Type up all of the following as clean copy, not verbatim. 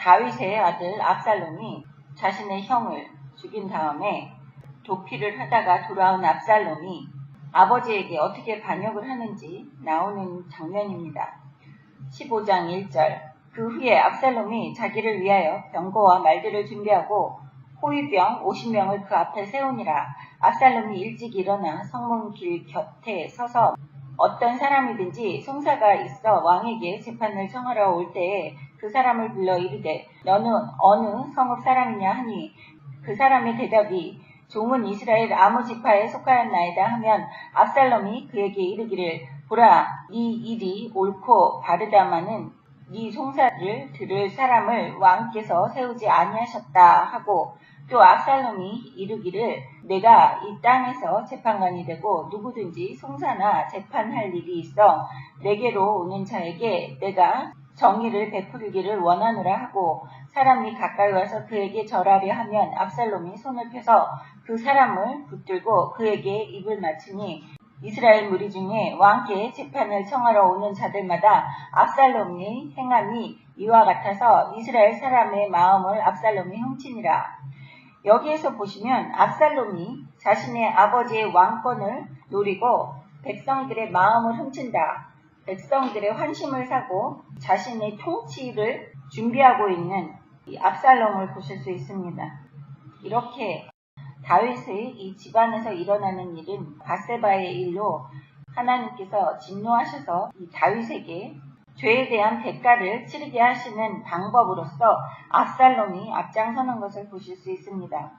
다윗의 아들 압살롬이 자신의 형을 죽인 다음에 도피를 하다가 돌아온 압살롬이 아버지에게 어떻게 반역을 하는지 나오는 장면입니다. 15장 1절. 그 후에 압살롬이 자기를 위하여 병거와 말들을 준비하고 호위병 50명을 그 앞에 세우니라. 압살롬이 일찍 일어나 성문길 곁에 서서 어떤 사람이든지 송사가 있어 왕에게 재판을 청하러 올 때에 그 사람을 불러 이르되 너는 어느 성읍 사람이냐 하니 그 사람의 대답이 종은 이스라엘 아무 지파에 속하였나이다 하면 압살롬이 그에게 이르기를 보라 네 일이 옳고 바르다마는 네 송사를 들을 사람을 왕께서 세우지 아니하셨다 하고 또 압살롬이 이르기를 내가 이 땅에서 재판관이 되고 누구든지 송사나 재판할 일이 있어 내게로 오는 자에게 내가 정의를 베풀기를 원하노라 하고 사람이 가까이 와서 그에게 절하려 하면 압살롬이 손을 펴서 그 사람을 붙들고 그에게 입을 맞추니 이스라엘 무리 중에 왕께 재판을 청하러 오는 자들마다 압살롬이 행함이 이와 같아서 이스라엘 사람의 마음을 압살롬이 훔치니라. 여기에서 보시면 압살롬이 자신의 아버지의 왕권을 노리고 백성들의 마음을 훔친다. 백성들의 환심을 사고 자신의 통치를 준비하고 있는 이 압살롬을 보실 수 있습니다. 이렇게 다윗의 이 집안에서 일어나는 일은 밧세바의 일로 하나님께서 진노하셔서 이 다윗에게 죄에 대한 대가를 치르게 하시는 방법으로서 압살롬이 앞장서는 것을 보실 수 있습니다.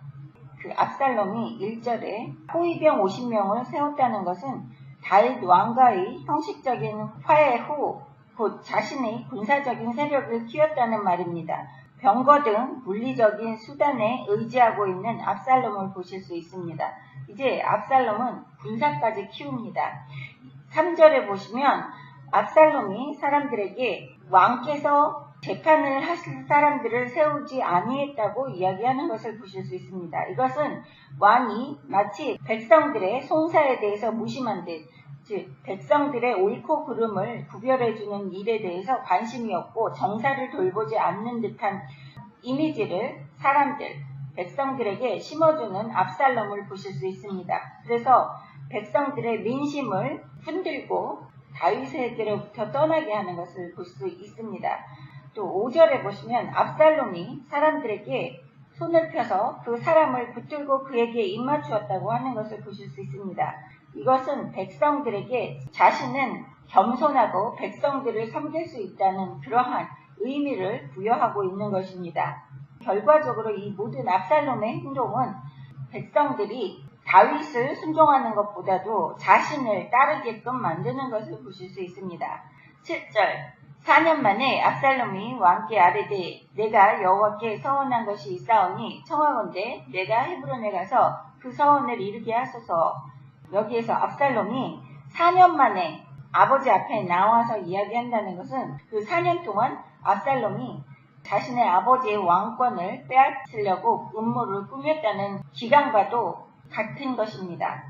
그 압살롬이 1절에 호위병 50명을 세웠다는 것은 다윗 왕과의 형식적인 화해 후 곧 자신의 군사적인 세력을 키웠다는 말입니다. 병거 등 물리적인 수단에 의지하고 있는 압살롬을 보실 수 있습니다. 이제 압살롬은 군사까지 키웁니다. 3절에 보시면 압살롬이 사람들에게 왕께서 재판을 하실 사람들을 세우지 아니했다고 이야기하는 것을 보실 수 있습니다. 이것은 왕이 마치 백성들의 송사에 대해서 무심한 듯, 즉 백성들의 옳고 그름을 구별해주는 일에 대해서 관심이 없고 정사를 돌보지 않는 듯한 이미지를 백성들에게 심어주는 압살롬을 보실 수 있습니다. 그래서 백성들의 민심을 흔들고 다윗에게로부터 떠나게 하는 것을 볼 수 있습니다. 또 5절에 보시면 압살롬이 사람들에게 손을 펴서 그 사람을 붙들고 그에게 입맞추었다고 하는 것을 보실 수 있습니다. 이것은 백성들에게 자신은 겸손하고 백성들을 섬길 수 있다는 그러한 의미를 부여하고 있는 것입니다. 결과적으로 이 모든 압살롬의 행동은 백성들이 다윗을 순종하는 것보다도 자신을 따르게끔 만드는 것을 보실 수 있습니다. 7절 4년 만에 압살롬이 왕께 아뢰되 내가 여호와께 서원한 것이 있사오니 청하건대 내가 헤브론에 가서 그 서원을 이루게 하소서. 여기에서 압살롬이 4년 만에 아버지 앞에 나와서 이야기한다는 것은 그 4년 동안 압살롬이 자신의 아버지의 왕권을 빼앗으려고 음모를 꾸몄다는 기간과도 같은 것입니다.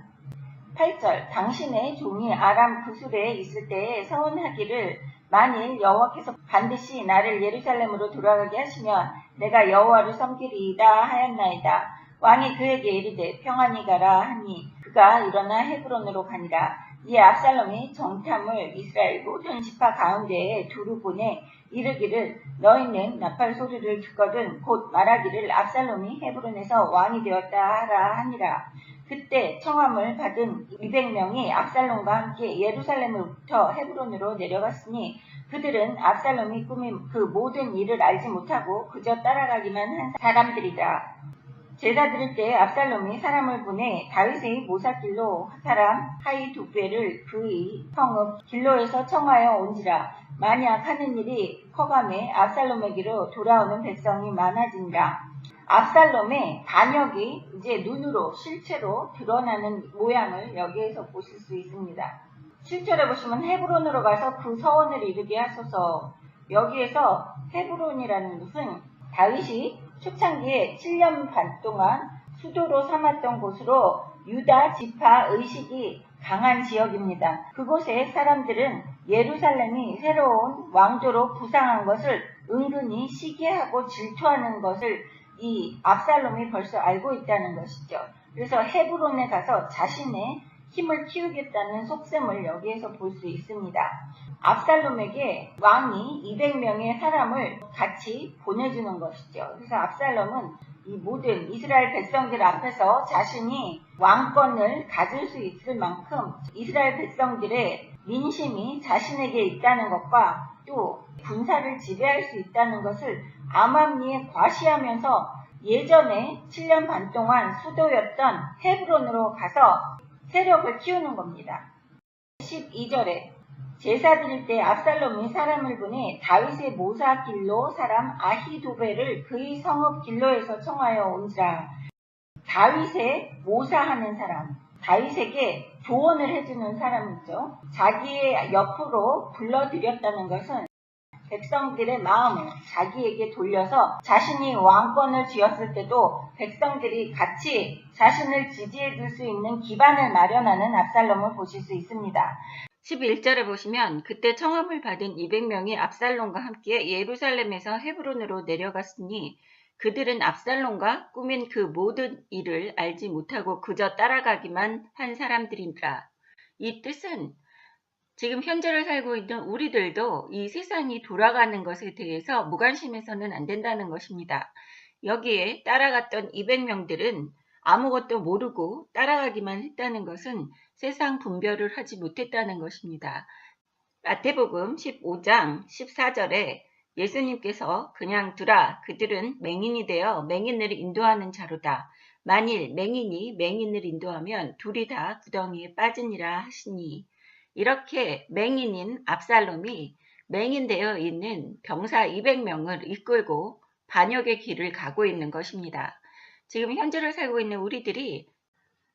8절 당신의 종이 아람 구술에 있을 때에 서원하기를 만일 여호와께서 반드시 나를 예루살렘으로 돌아가게 하시면 내가 여호와를 섬기리이다 하였나이다. 왕이 그에게 이르되 평안히 가라 하니 그가 일어나 헤브론으로 가니라. 이에 압살롬이 정탐을 이스라엘 모든 지파 가운데에 두루 보내 이르기를 너희는 나팔 소리를 듣거든 곧 말하기를 압살롬이 헤브론에서 왕이 되었다 하라 하니라. 그때 청함을 받은 200명이 압살롬과 함께 예루살렘으로부터 헤브론으로 내려갔으니 그들은 압살롬이 꾸민 그 모든 일을 알지 못하고 그저 따라가기만 한 사람들이다. 제사 드릴 때 압살롬이 사람을 보내 다윗의 모사길로 사람 하이두베를 그의 성읍 길로에서 청하여 온지라. 만약 하는 일이 커감에 압살롬에게로 돌아오는 백성이 많아지니라. 압살롬의 반역이 이제 눈으로 실체로 드러나는 모양을 여기에서 보실 수 있습니다. 7절에 보시면 헤브론으로 가서 그 서원을 이루게 하소서. 여기에서 헤브론이라는 것은 다윗이 초창기에 7년 반 동안 수도로 삼았던 곳으로 유다 지파 의식이 강한 지역입니다. 그곳의 사람들은 예루살렘이 새로운 왕조로 부상한 것을 은근히 시기하고 질투하는 것을 이 압살롬이 벌써 알고 있다는 것이죠. 그래서 헤브론에 가서 자신의 힘을 키우겠다는 속셈을 여기에서 볼 수 있습니다. 압살롬에게 왕이 200명의 사람을 같이 보내주는 것이죠. 그래서 압살롬은 이 모든 이스라엘 백성들 앞에서 자신이 왕권을 가질 수 있을 만큼 이스라엘 백성들의 민심이 자신에게 있다는 것과 또 군사를 지배할 수 있다는 것을 암암리에 과시하면서 예전에 7년 반 동안 수도였던 헤브론으로 가서 세력을 키우는 겁니다. 12절에 제사 드릴 때 압살롬이 사람을 보내 다윗의 모사 길로 사람 아히도벨을 그의 성읍 길로에서 청하여 온지라. 다윗의 모사하는 사람, 다윗에게 조언을 해주는 사람이죠. 자기의 옆으로 불러들였다는 것은 백성들의 마음을 자기에게 돌려서 자신이 왕권을 쥐었을 때도 백성들이 같이 자신을 지지해 줄 수 있는 기반을 마련하는 압살롬을 보실 수 있습니다. 11절에 보시면 그때 청함을 받은 200명이 압살롬과 함께 예루살렘에서 헤브론으로 내려갔으니 그들은 압살롬과 꾸민 그 모든 일을 알지 못하고 그저 따라가기만 한 사람들이니라. 이 뜻은 지금 현재를 살고 있는 우리들도 이 세상이 돌아가는 것에 대해서 무관심해서는 안 된다는 것입니다. 여기에 따라갔던 200명들은 아무것도 모르고 따라가기만 했다는 것은 세상 분별을 하지 못했다는 것입니다. 마태복음 15장 14절에 예수님께서 그냥 두라 그들은 맹인이 되어 맹인을 인도하는 자로다. 만일 맹인이 맹인을 인도하면 둘이 다 구덩이에 빠지니라 하시니 이렇게 맹인인 압살롬이 맹인되어 있는 병사 200명을 이끌고 반역의 길을 가고 있는 것입니다. 지금 현재를 살고 있는 우리들이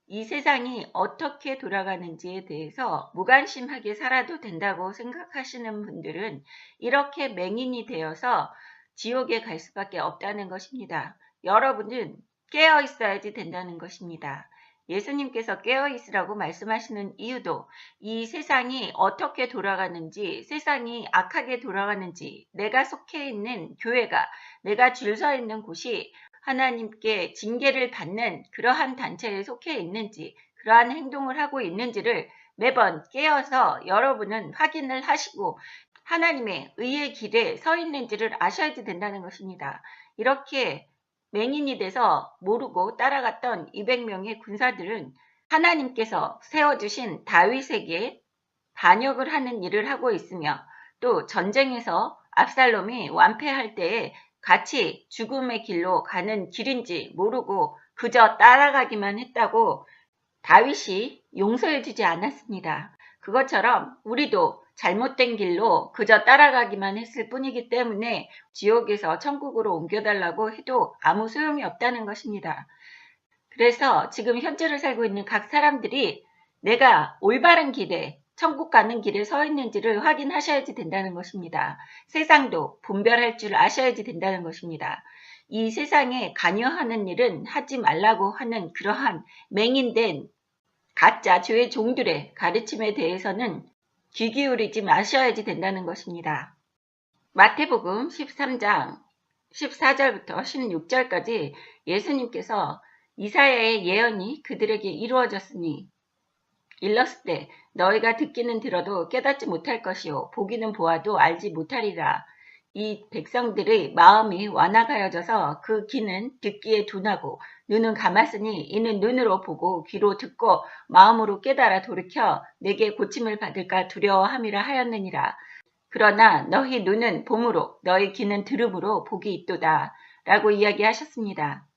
이 세상이 어떻게 돌아가는지에 대해서 무관심하게 살아도 된다고 생각하시는 분들은 이렇게 맹인이 되어서 지옥에 갈 수밖에 없다는 것입니다. 여러분은 깨어 있어야지 된다는 것입니다. 예수님께서 깨어있으라고 말씀하시는 이유도 이 세상이 어떻게 돌아가는지, 세상이 악하게 돌아가는지, 내가 속해 있는 교회가, 내가 줄 서 있는 곳이 하나님께 징계를 받는 그러한 단체에 속해 있는지, 그러한 행동을 하고 있는지를 매번 깨어서 여러분은 확인을 하시고 하나님의 의의 길에 서 있는지를 아셔야지 된다는 것입니다. 이렇게 맹인이 돼서 모르고 따라갔던 200명의 군사들은 하나님께서 세워주신 다윗에게 반역을 하는 일을 하고 있으며 또 전쟁에서 압살롬이 완패할 때에 같이 죽음의 길로 가는 길인지 모르고 그저 따라가기만 했다고 다윗이 용서해주지 않았습니다. 그것처럼 우리도 잘못된 길로 그저 따라가기만 했을 뿐이기 때문에 지옥에서 천국으로 옮겨달라고 해도 아무 소용이 없다는 것입니다. 그래서 지금 현재를 살고 있는 각 사람들이 내가 올바른 길에 천국 가는 길에 서 있는지를 확인하셔야지 된다는 것입니다. 세상도 분별할 줄 아셔야지 된다는 것입니다. 이 세상에 관여하는 일은 하지 말라고 하는 그러한 맹인된 가짜 죄의 종들의 가르침에 대해서는 귀 기울이지 마셔야지 된다는 것입니다. 마태복음 13장 14절부터 16절까지 예수님께서 이사야의 예언이 그들에게 이루어졌으니 일렀을 때 너희가 듣기는 들어도 깨닫지 못할 것이요 보기는 보아도 알지 못하리라. 이 백성들의 마음이 완악하여져서 그 귀는 듣기에 둔하고 눈은 감았으니 이는 눈으로 보고 귀로 듣고 마음으로 깨달아 돌이켜 내게 고침을 받을까 두려워함이라 하였느니라. 그러나 너희 눈은 봄으로 너희 귀는 들음으로 복이 있도다 라고 이야기하셨습니다.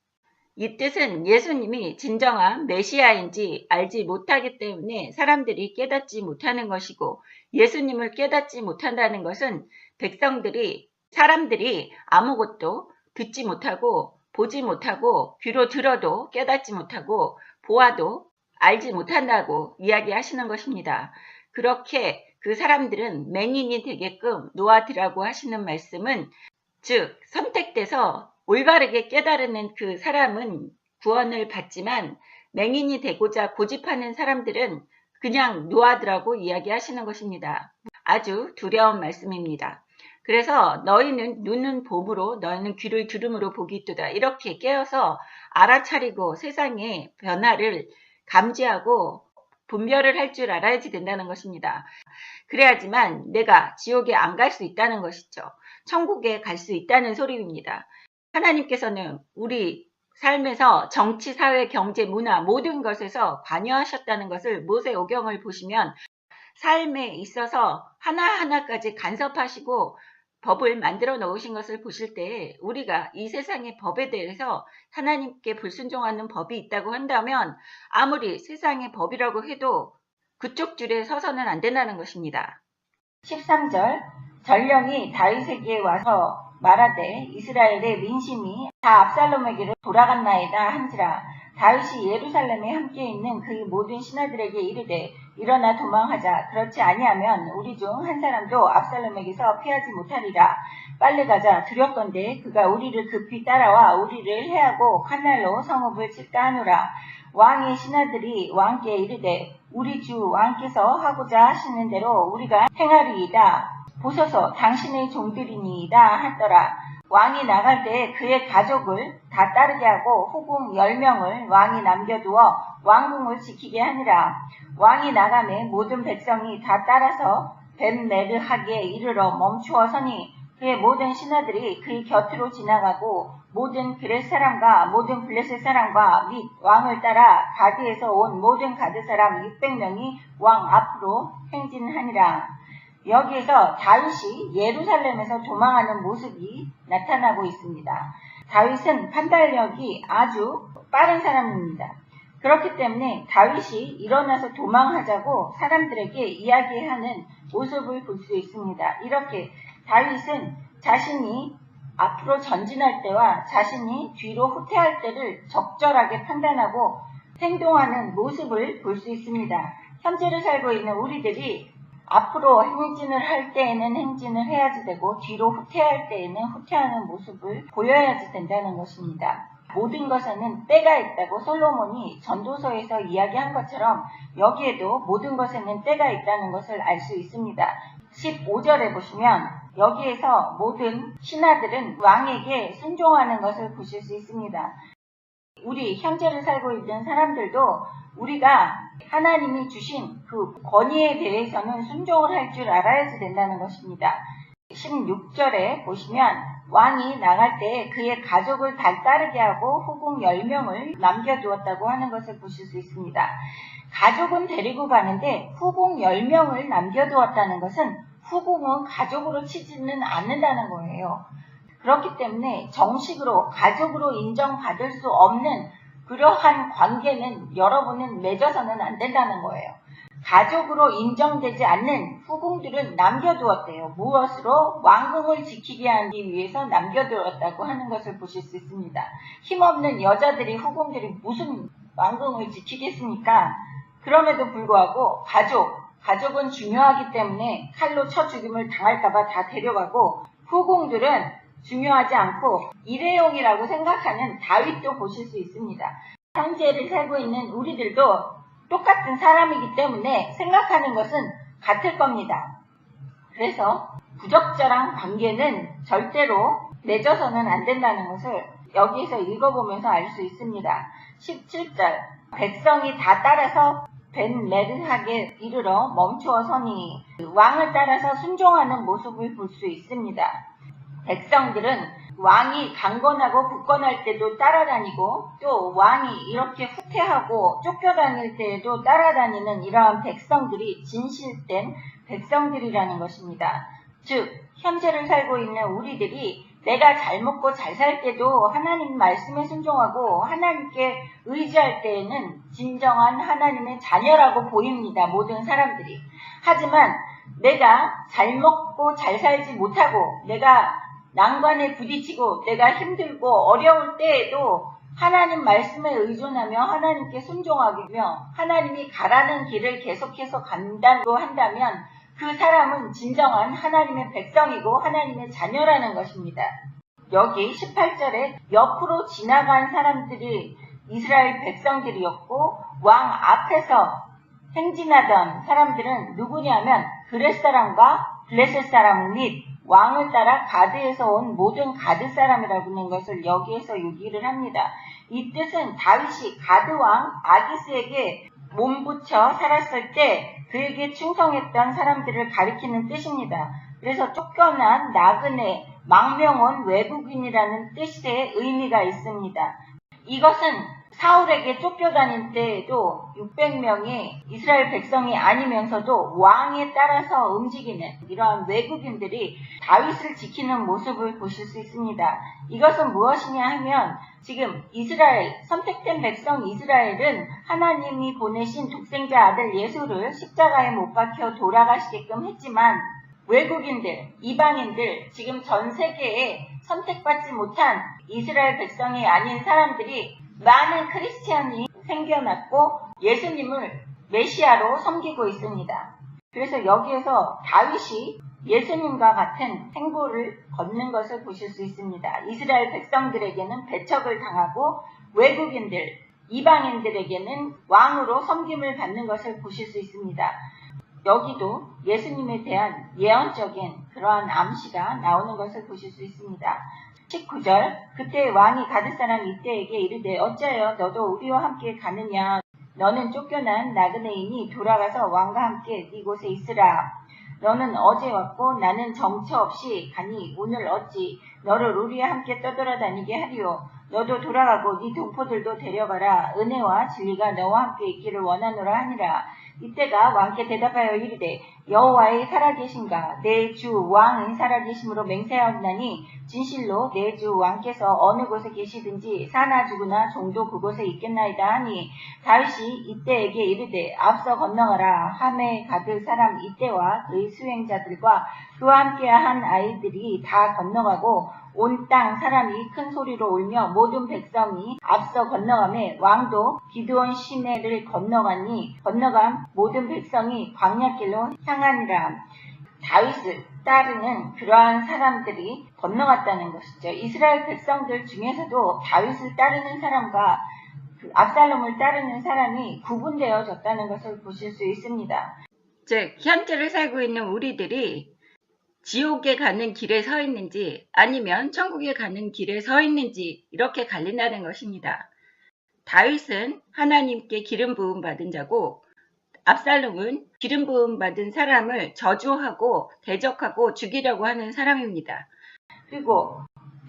이 뜻은 예수님이 진정한 메시아인지 알지 못하기 때문에 사람들이 깨닫지 못하는 것이고 예수님을 깨닫지 못한다는 것은 사람들이 아무것도 듣지 못하고 보지 못하고 귀로 들어도 깨닫지 못하고 보아도 알지 못한다고 이야기하시는 것입니다. 그렇게 그 사람들은 맹인이 되게끔 놓아두라고 하시는 말씀은 즉 선택돼서 올바르게 깨달으는 그 사람은 구원을 받지만 맹인이 되고자 고집하는 사람들은 그냥 놓아두라고 이야기하시는 것입니다. 아주 두려운 말씀입니다. 그래서 너희는 눈은 봄으로 너희는 귀를 들음으로 복이 있도다. 이렇게 깨어서 알아차리고 세상의 변화를 감지하고 분별을 할 줄 알아야지 된다는 것입니다. 그래야지만 내가 지옥에 안 갈 수 있다는 것이죠. 천국에 갈 수 있다는 소리입니다. 하나님께서는 우리 삶에서 정치, 사회, 경제, 문화 모든 것에서 관여하셨다는 것을 모세오경을 보시면 삶에 있어서 하나하나까지 간섭하시고 법을 만들어 놓으신 것을 보실 때 우리가 이 세상의 법에 대해서 하나님께 불순종하는 법이 있다고 한다면 아무리 세상의 법이라고 해도 그쪽 줄에 서서는 안 된다는 것입니다. 13절 전령이 다윗에게 와서 말하되 이스라엘의 민심이 다 압살롬에게로 돌아갔나이다 한지라. 다윗이 예루살렘에 함께 있는 그의 모든 신하들에게 이르되 일어나 도망하자. 그렇지 아니하면 우리 중 한 사람도 압살롬에게서 피하지 못하리라. 빨리 가자. 두렵건대 그가 우리를 급히 따라와 우리를 해하고 칼날로 성읍을 칠까 하노라. 왕의 신하들이 왕께 이르되 우리 주 왕께서 하고자 하시는 대로 우리가 행하리이다. 보소서 당신의 종들이니이다 하더라. 왕이 나갈 때 그의 가족을 다 따르게 하고 후궁 10명을 왕이 남겨두어 왕궁을 지키게 하니라. 왕이 나가매 모든 백성이 다 따라서 벤메르하게 이르러 멈추어 서니 그의 모든 신하들이 그의 곁으로 지나가고 모든 그렛 사람과 모든 블레셋 사람과 및 왕을 따라 가드에서 온 모든 가드 사람 600명이 왕 앞으로 행진하니라. 여기에서 다윗이 예루살렘에서 도망하는 모습이 나타나고 있습니다. 다윗은 판단력이 아주 빠른 사람입니다. 그렇기 때문에 다윗이 일어나서 도망하자고 사람들에게 이야기하는 모습을 볼 수 있습니다. 이렇게 다윗은 자신이 앞으로 전진할 때와 자신이 뒤로 후퇴할 때를 적절하게 판단하고 행동하는 모습을 볼 수 있습니다. 현재를 살고 있는 우리들이 앞으로 행진을 할 때에는 행진을 해야지 되고 뒤로 후퇴할 때에는 후퇴하는 모습을 보여야지 된다는 것입니다. 모든 것에는 때가 있다고 솔로몬이 전도서에서 이야기한 것처럼 여기에도 모든 것에는 때가 있다는 것을 알 수 있습니다. 15절에 보시면 여기에서 모든 신하들은 왕에게 순종하는 것을 보실 수 있습니다. 우리 현재를 살고 있는 사람들도 우리가 하나님이 주신 그 권위에 대해서는 순종을 할 줄 알아야지 된다는 것입니다. 16절에 보시면 왕이 나갈 때 그의 가족을 다 따르게 하고 후궁 10명을 남겨두었다고 하는 것을 보실 수 있습니다. 가족은 데리고 가는데 후궁 10명을 남겨두었다는 것은 후궁은 가족으로 치지는 않는다는 거예요. 그렇기 때문에 정식으로 가족으로 인정받을 수 없는 그러한 관계는 여러분은 맺어서는 안 된다는 거예요. 가족으로 인정되지 않는 후궁들은 남겨두었대요. 무엇으로? 왕궁을 지키게 하기 위해서 남겨두었다고 하는 것을 보실 수 있습니다. 힘없는 여자들이 후궁들이 무슨 왕궁을 지키겠습니까? 그럼에도 불구하고 가족은 중요하기 때문에 칼로 쳐 죽임을 당할까봐 다 데려가고 후궁들은 중요하지 않고 일회용이라고 생각하는 다윗도 보실 수 있습니다. 현재를 살고 있는 우리들도 똑같은 사람이기 때문에 생각하는 것은 같을 겁니다. 그래서 부적절한 관계는 절대로 맺어서는 안 된다는 것을 여기에서 읽어보면서 알 수 있습니다. 17절 백성이 다 따라서 벤메르하게 이르러 멈추어 서니 왕을 따라서 순종하는 모습을 볼 수 있습니다. 백성들은 왕이 강건하고 굳건할 때도 따라다니고 또 왕이 이렇게 후퇴하고 쫓겨다닐 때에도 따라다니는 이러한 백성들이 진실된 백성들이라는 것입니다. 즉 현재를 살고 있는 우리들이 내가 잘 먹고 잘 살 때도 하나님 말씀에 순종하고 하나님께 의지할 때에는 진정한 하나님의 자녀라고 보입니다. 모든 사람들이. 하지만 내가 잘 먹고 잘 살지 못하고 내가 난관에 부딪히고 내가 힘들고 어려울 때에도 하나님 말씀에 의존하며 하나님께 순종하며 하나님이 가라는 길을 계속해서 간다고 한다면 그 사람은 진정한 하나님의 백성이고 하나님의 자녀라는 것입니다. 여기 18절에 옆으로 지나간 사람들이 이스라엘 백성들이었고 왕 앞에서 행진하던 사람들은 누구냐면 그렛 사람과 블레셋 사람 및 왕을 따라 가드에서 온 모든 가드 사람이라고 하는 것을 여기에서 유기를 합니다. 이 뜻은 다윗이 가드 왕 아기스에게 몸붙여 살았을 때 그에게 충성했던 사람들을 가리키는 뜻입니다. 그래서 쫓겨난 나그네, 망명온 외국인이라는 뜻의 의미가 있습니다. 이것은 사울에게 쫓겨다닐 때에도 600명의 이스라엘 백성이 아니면서도 왕에 따라서 움직이는 이러한 외국인들이 다윗을 지키는 모습을 보실 수 있습니다. 이것은 무엇이냐 하면 지금 이스라엘, 선택된 백성 이스라엘은 하나님이 보내신 독생자 아들 예수를 십자가에 못 박혀 돌아가시게끔 했지만 외국인들, 이방인들, 지금 전 세계에 선택받지 못한 이스라엘 백성이 아닌 사람들이 많은 크리스찬이 생겨났고 예수님을 메시아로 섬기고 있습니다. 그래서 여기에서 다윗이 예수님과 같은 행보를 걷는 것을 보실 수 있습니다. 이스라엘 백성들에게는 배척을 당하고 외국인들, 이방인들에게는 왕으로 섬김을 받는 것을 보실 수 있습니다. 여기도 예수님에 대한 예언적인 그러한 암시가 나오는 것을 보실 수 있습니다. 19절 그때 왕이 가드 사람 이때에게 이르되 어찌하여 너도 우리와 함께 가느냐 너는 쫓겨난 나그네이니 돌아가서 왕과 함께 이곳에 있으라. 너는 어제 왔고 나는 정처 없이 가니 오늘 어찌 너를 우리와 함께 떠돌아다니게 하리요. 너도 돌아가고 네 동포들도 데려가라. 은혜와 진리가 너와 함께 있기를 원하노라 하니라. 이때가 왕께 대답하여 이르되 여호와의 살아계신가 내 주 왕은 살아계심으로 맹세하옵나니 진실로 내 주 왕께서 어느 곳에 계시든지 사나 죽으나 종도 그곳에 있겠나이다 하니 다윗이 이때에게 이르되 앞서 건너가라. 함에 가드 사람 이때와 그의 수행자들과 그와 함께한 아이들이 다 건너가고 온 땅 사람이 큰 소리로 울며 모든 백성이 앞서 건너가매 왕도 기드온 시내를 건너간 모든 백성이 광야길로 향하니라. 다윗을 따르는 그러한 사람들이 건너갔다는 것이죠. 이스라엘 백성들 중에서도 다윗을 따르는 사람과 압살롬을 따르는 사람이 구분되어졌다는 것을 보실 수 있습니다. 즉 현재를 살고 있는 우리들이 지옥에 가는 길에 서 있는지 아니면 천국에 가는 길에 서 있는지 이렇게 갈린다는 것입니다. 다윗은 하나님께 기름 부음 받은 자고 압살롬은 기름 부음 받은 사람을 저주하고 대적하고 죽이려고 하는 사람입니다. 그리고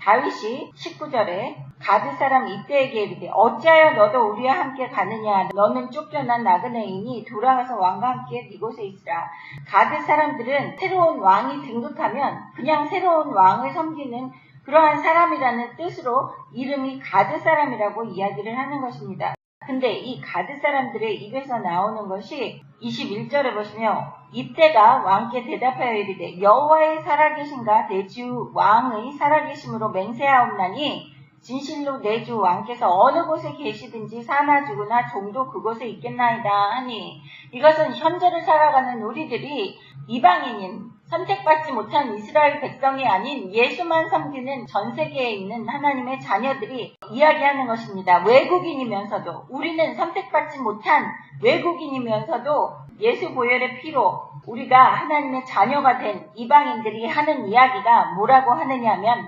다윗이 19절에 가드 사람 이때에게 이르되 어찌하여 너도 우리와 함께 가느냐 너는 쫓겨난 나그네이니 돌아가서 왕과 함께 이곳에 있으라. 가드 사람들은 새로운 왕이 등극하면 그냥 새로운 왕을 섬기는 그러한 사람이라는 뜻으로 이름이 가드 사람이라고 이야기를 하는 것입니다. 근데 이 가드 사람들의 입에서 나오는 것이 21절에 보시면 이때가 왕께 대답하여 이르되 여호와의 살아계신가 내 주 왕의 살아계심으로 맹세하옵나니 진실로 내 주 왕께서 어느 곳에 계시든지 사나 죽으나 종도 그곳에 있겠나이다 하니 이것은 현재를 살아가는 우리들이 이방인인 선택받지 못한 이스라엘 백성이 아닌 예수만 섬기는 전 세계에 있는 하나님의 자녀들이 이야기하는 것입니다. 외국인이면서도 우리는 선택받지 못한 외국인이면서도 예수 보혈의 피로 우리가 하나님의 자녀가 된 이방인들이 하는 이야기가 뭐라고 하느냐면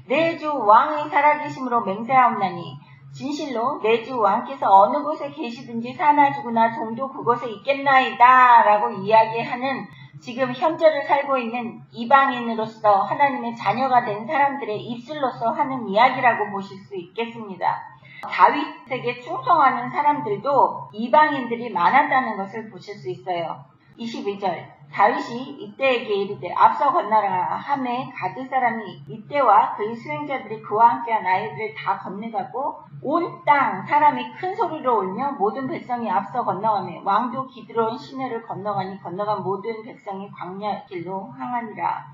내 주 왕의 살아계심으로 맹세하옵나니 진실로 내 주 왕께서 어느 곳에 계시든지 사나 죽으나 종도 그곳에 있겠나이다 라고 이야기하는 지금 현재를 살고 있는 이방인으로서 하나님의 자녀가 된 사람들의 입술로서 하는 이야기라고 보실 수 있겠습니다. 다윗에게 충성하는 사람들도 이방인들이 많았다는 것을 보실 수 있어요. 22절 다윗이 이때에게 이르되 앞서 건너라 하매 가드 사람이 이때와 그의 수행자들이 그와 함께한 아이들을 다 건너가고 온 땅 사람이 큰 소리로 울며 모든 백성이 앞서 건너가며 왕도 기드론 시내를 건너간 모든 백성이 광야길로 향하니라.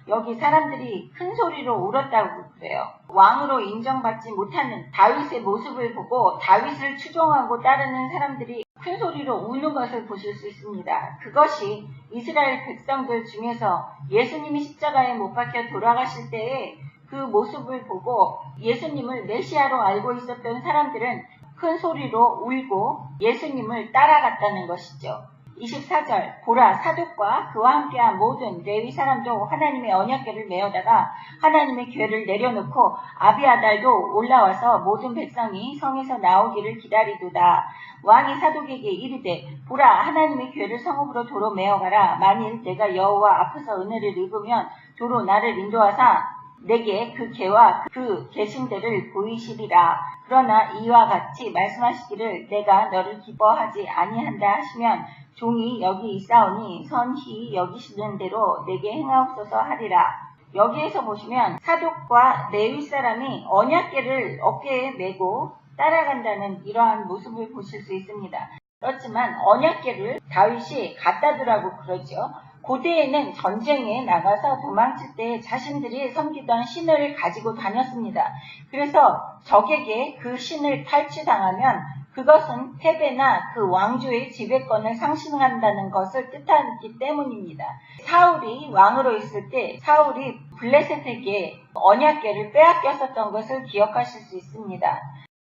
여기 사람들이 큰 소리로 울었다고 그래요. 왕으로 인정받지 못하는 다윗의 모습을 보고 다윗을 추종하고 따르는 사람들이 큰 소리로 우는 것을 보실 수 있습니다. 그것이 이스라엘 백성들 중에서 예수님이 십자가에 못 박혀 돌아가실 때의 그 모습을 보고 예수님을 메시아로 알고 있었던 사람들은 큰 소리로 울고 예수님을 따라갔다는 것이죠. 24절 보라 사독과 그와 함께한 모든 레위 사람도 하나님의 언약궤를 메어다가 하나님의 궤를 내려놓고 아비아달도 올라와서 모든 백성이 성에서 나오기를 기다리도다. 왕이 사독에게 이르되 보라 하나님의 궤를 성읍으로 도로 메어가라. 만일 내가 여호와 앞에서 은혜를 입으면 도로 나를 인도하사 내게 그 궤와 그 계신대를 보이시리라. 그러나 이와 같이 말씀하시기를 내가 너를 기뻐하지 아니한다 하시면 종이 여기 있사오니 선히 여기시는 대로 내게 행하옵소서 하리라. 여기에서 보시면 사독과 레위 사람이 언약궤를 어깨에 메고 따라간다는 이러한 모습을 보실 수 있습니다. 그렇지만 언약궤를 다윗이 갖다 두라고 그러죠. 고대에는 전쟁에 나가서 도망칠 때 자신들이 섬기던 신을 가지고 다녔습니다. 그래서 적에게 그 신을 탈취당하면 그것은 패배나 그 왕조의 지배권을 상실한다는 것을 뜻하기 때문입니다. 사울이 왕으로 있을 때 사울이 블레셋에게 언약궤를 빼앗겼었던 것을 기억하실 수 있습니다.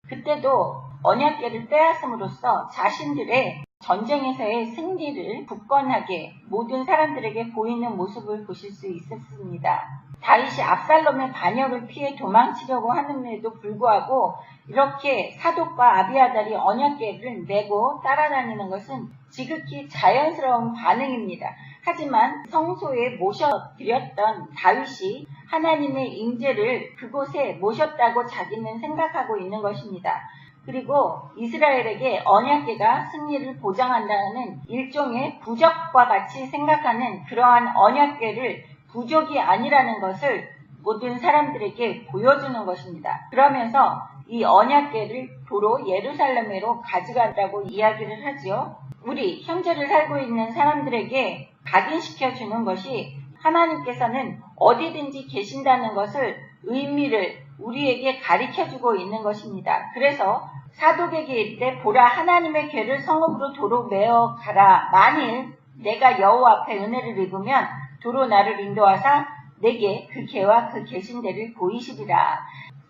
그때도 언약궤를 빼앗음으로써 자신들의 전쟁에서의 승리를 굳건하게 모든 사람들에게 보이는 모습을 보실 수 있었습니다. 다윗이 압살롬의 반역을 피해 도망치려고 하는데도 불구하고 이렇게 사독과 아비아달이 언약궤를 메고 따라다니는 것은 지극히 자연스러운 반응입니다. 하지만 성소에 모셔드렸던 다윗이 하나님의 임재를 그곳에 모셨다고 자기는 생각하고 있는 것입니다. 그리고 이스라엘에게 언약궤가 승리를 보장한다는 일종의 부적과 같이 생각하는 그러한 언약궤를 부족이 아니라는 것을 모든 사람들에게 보여주는 것입니다. 그러면서 이 언약궤를 도로 예루살렘으로 가져간다고 이야기를 하지요. 우리 현재를 살고 있는 사람들에게 각인시켜 주는 것이 하나님께서는 어디든지 계신다는 것을 의미를 우리에게 가르쳐주고 있는 것입니다. 그래서 사독에게 이르되 보라 하나님의 궤를 성읍으로 도로 메어 가라. 만일 내가 여호와 앞에 은혜를 입으면 도로 나를 인도하사 내게 그 궤와 그 계신대를 보이시리라.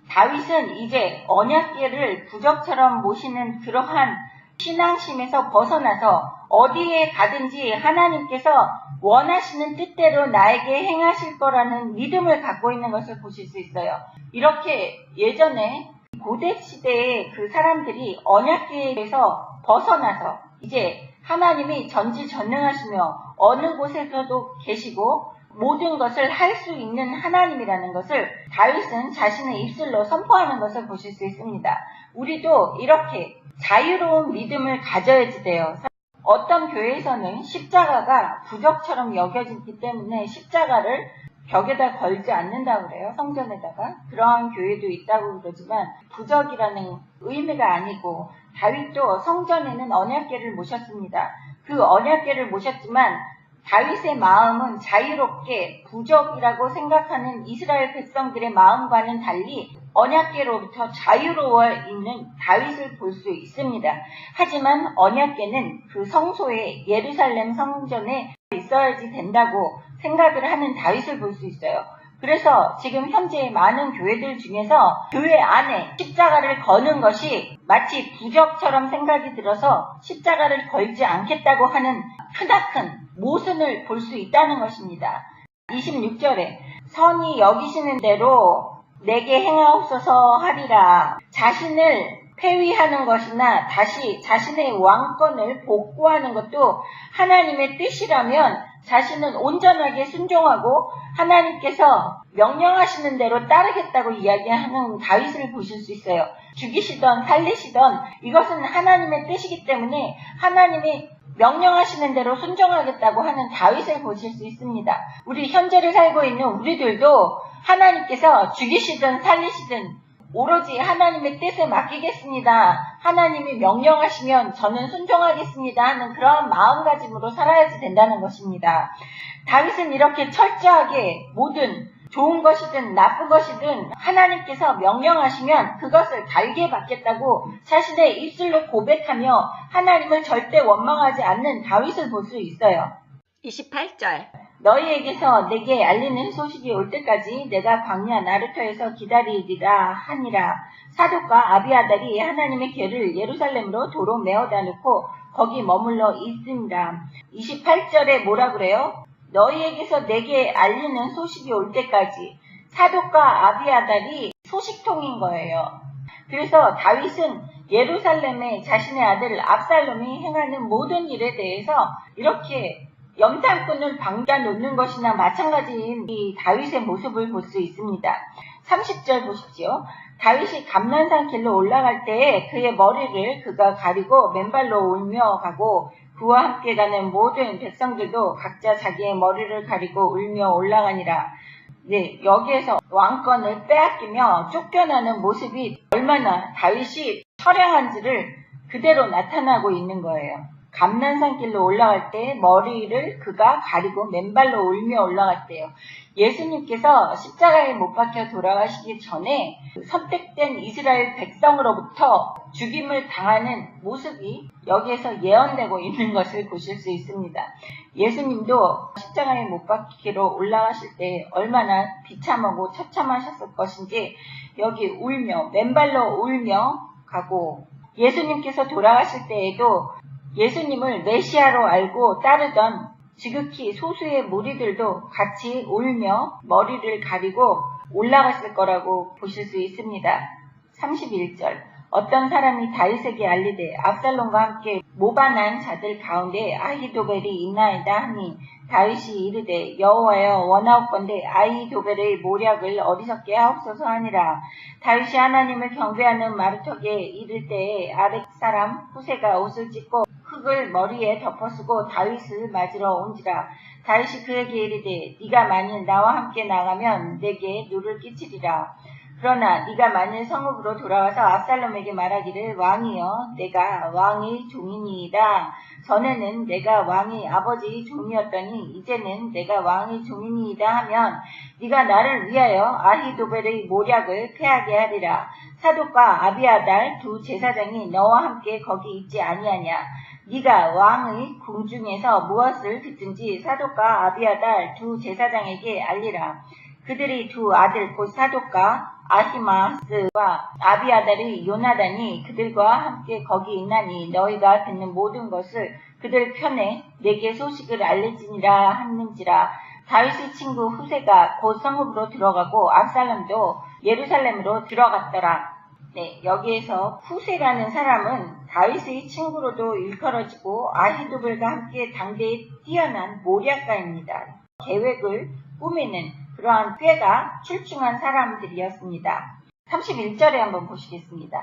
다윗은 이제 언약궤를 부적처럼 모시는 그러한 신앙심에서 벗어나서 어디에 가든지 하나님께서 원하시는 뜻대로 나에게 행하실 거라는 믿음을 갖고 있는 것을 보실 수 있어요. 이렇게 예전에 고대 시대의 그 사람들이 언약궤에서 벗어나서 이제 하나님이 전지전능하시며 어느 곳에서도 계시고 모든 것을 할 수 있는 하나님이라는 것을 다윗은 자신의 입술로 선포하는 것을 보실 수 있습니다. 우리도 이렇게 자유로운 믿음을 가져야지 돼요. 어떤 교회에서는 십자가가 부적처럼 여겨지기 때문에 십자가를 벽에다 걸지 않는다고 그래요. 성전에다가. 그러한 교회도 있다고 그러지만 부적이라는 의미가 아니고 다윗도 성전에는 언약궤를 모셨습니다. 그 언약궤를 모셨지만 다윗의 마음은 자유롭게 부적이라고 생각하는 이스라엘 백성들의 마음과는 달리 언약궤로부터 자유로워 있는 다윗을 볼 수 있습니다. 하지만 언약궤는 그 성소에 예루살렘 성전에 있어야지 된다고 생각을 하는 다윗을 볼 수 있어요. 그래서 지금 현재 많은 교회들 중에서 교회 안에 십자가를 거는 것이 마치 부적처럼 생각이 들어서 십자가를 걸지 않겠다고 하는 크나큰 모순을 볼 수 있다는 것입니다. 26절에 선히 여기시는 대로 내게 행하옵소서 하리라. 자신을 폐위하는 것이나 다시 자신의 왕권을 복구하는 것도 하나님의 뜻이라면 자신은 온전하게 순종하고 하나님께서 명령하시는 대로 따르겠다고 이야기하는 다윗을 보실 수 있어요. 죽이시던 살리시던 이것은 하나님의 뜻이기 때문에 하나님이 명령하시는 대로 순종하겠다고 하는 다윗을 보실 수 있습니다. 우리 현재를 살고 있는 우리들도 하나님께서 죽이시든 살리시든 오로지 하나님의 뜻에 맡기겠습니다. 하나님이 명령하시면 저는 순종하겠습니다 하는 그러한 마음가짐으로 살아야지 된다는 것입니다. 다윗은 이렇게 철저하게 모든 좋은 것이든 나쁜 것이든 하나님께서 명령하시면 그것을 달게 받겠다고 자신의 입술로 고백하며 하나님을 절대 원망하지 않는 다윗을 볼 수 있어요. 28절 너희에게서 내게 알리는 소식이 올 때까지 내가 광야 나루터에서 기다리리라 하니라. 사독과 아비아달이 하나님의 궤를 예루살렘으로 도로 메어다 놓고 거기 머물러 있습니다. 28절에 뭐라 그래요? 너희에게서 내게 알리는 소식이 올 때까지. 사독과 아비아달이 소식통인 거예요. 그래서 다윗은 예루살렘에 자신의 아들 압살롬이 행하는 모든 일에 대해서 이렇게 염탐꾼을 방겨 놓는 것이나 마찬가지인 이 다윗의 모습을 볼 수 있습니다. 30절 보십시오. 다윗이 감난산 길로 올라갈 때에 그의 머리를 그가 가리고 맨발로 울며 가고 그와 함께 가는 모든 백성들도 각자 자기의 머리를 가리고 울며 올라가니라. 네, 여기에서 왕권을 빼앗기며 쫓겨나는 모습이 얼마나 다윗이 처량한지를 그대로 나타나고 있는 거예요. 감난산 길로 올라갈 때 머리를 그가 가리고 맨발로 울며 올라갔대요. 예수님께서 십자가에 못 박혀 돌아가시기 전에 선택된 이스라엘 백성으로부터 죽임을 당하는 모습이 여기에서 예언되고 있는 것을 보실 수 있습니다. 예수님도 십자가에 못 박히러 올라가실 때 얼마나 비참하고 처참하셨을 것인지 여기 울며 맨발로 울며 가고, 예수님께서 돌아가실 때에도 예수님을 메시아로 알고 따르던 지극히 소수의 무리들도 같이 울며 머리를 가리고 올라갔을 거라고 보실 수 있습니다. 31절 어떤 사람이 다윗에게 알리되 압살롬과 함께 모반한 자들 가운데 아히도벨이 있나이다 하니 다윗이 이르되 여호와여 원하옵건대 아히도벨의 모략을 어리석게 하옵소서 하니라. 다윗이 하나님을 경배하는 마루턱에 이를 때에 아렉 사람 후세가 옷을 찢고 흙을 머리에 덮어쓰고 다윗을 맞으러 온지라. 다윗이 그에게 이르되 네가 만일 나와 함께 나가면 내게 누를 끼치리라. 그러나 네가 만일 성읍으로 돌아와서 압살롬에게 말하기를 왕이여 내가 왕의 종이니이다. 전에는 내가 왕의 아버지 종이었더니 이제는 내가 왕의 종이니이다 하면 네가 나를 위하여 아히도벨의 모략을 패하게 하리라. 사독과 아비아달 두 제사장이 너와 함께 거기 있지 아니하냐. 네가 왕의 궁중에서 무엇을 듣든지 사독과 아비아달 두 제사장에게 알리라. 그들이 두 아들 곧 사독과 아히마스와 아비아달이 요나단이 그들과 함께 거기 있나니 너희가 듣는 모든 것을 그들 편에 내게 소식을 알리지니라 하는지라. 다윗의 친구 후세가 곧 성읍으로 들어가고 압살롬도 예루살렘으로 들어갔더라. 네, 여기에서 후세라는 사람은 다윗의 친구로도 일컬어지고 아히도벨과 함께 당대에 뛰어난 모략가입니다. 계획을 꾸미는 그러한 꾀가 출중한 사람들이었습니다. 31절에 한번 보시겠습니다.